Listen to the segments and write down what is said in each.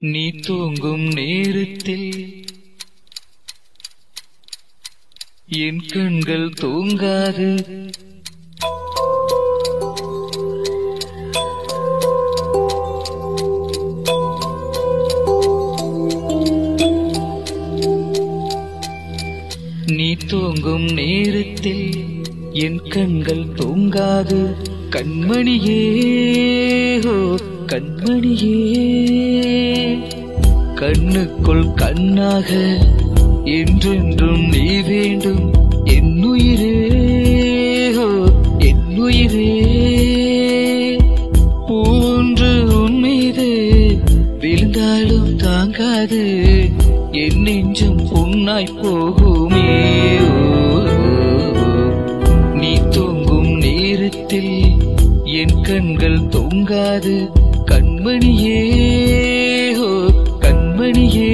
நீ தூங்கும் நேரத்தில் என் கண்கள் தூங்காது. நீ தூங்கும் நேரத்தில் என் கண்கள் தூங்காது. கண்மணியே ஹோ கண்மணியே, கண்ணுக்குள் கண்ணாக என்றென்றும் நீ வேண்டும். என்னுயிரே ஹோ என்னுயிரே, ஒன்று உன் மீது விழுந்தாலும் தாங்காது. என் நெஞ்சும் புண்ணாய் போகுமே. நீ தூங்கும் நேரத்தில் என் கண்கள் தூங்காது. கண்மணியே ஹோ கண்மணியே.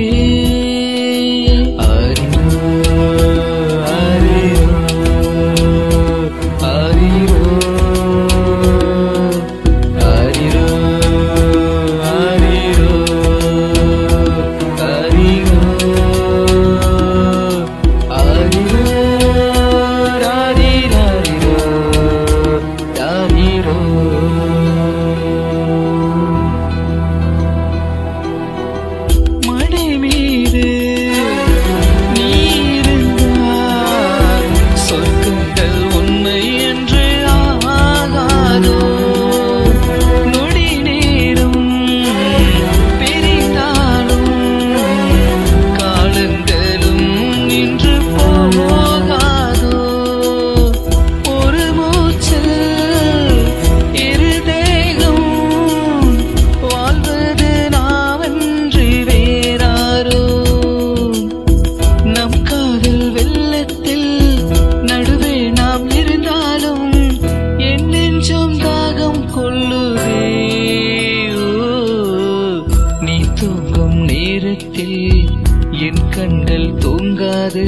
என் கண்கள் தூங்காது.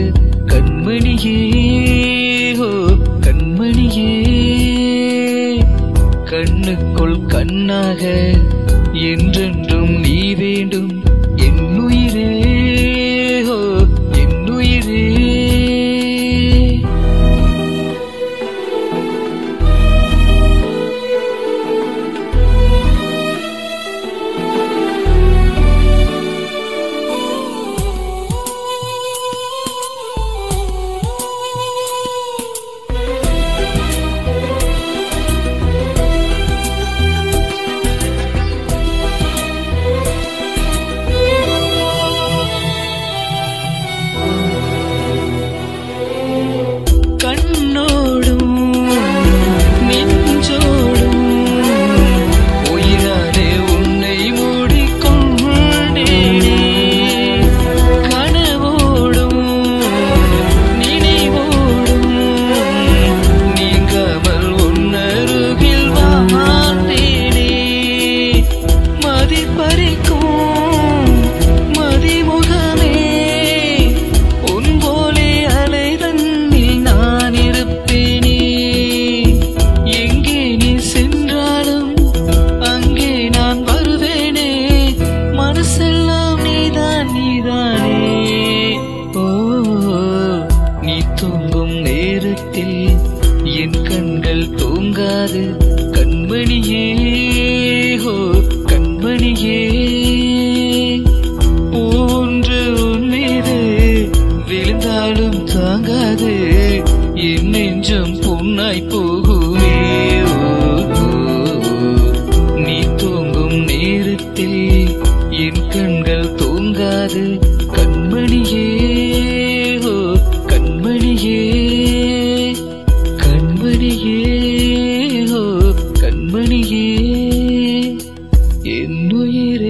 கண்மணியே ஹோ கண்மணியே, கண்ணுக்குள் கண்ணாக என்றென்றும் நீ வேண்டும். என்னுயிரே ஹோ என்னுயிரே. என் கண்கள் தூங்காது. கண்மணியே ஹோ கண்மணியே, ஒன்று உன் மீது விழுந்தாலும் தாங்காது. என் நெஞ்சம் புண்ணாய் போகுமே. நீ தூங்கும் நேரத்தில் என் கண்கள் தூங்காது. கண்மணியே ஹோ கண்மணியே, கண்மணியே ஹோ கண்மணியே. என்னுயிரே.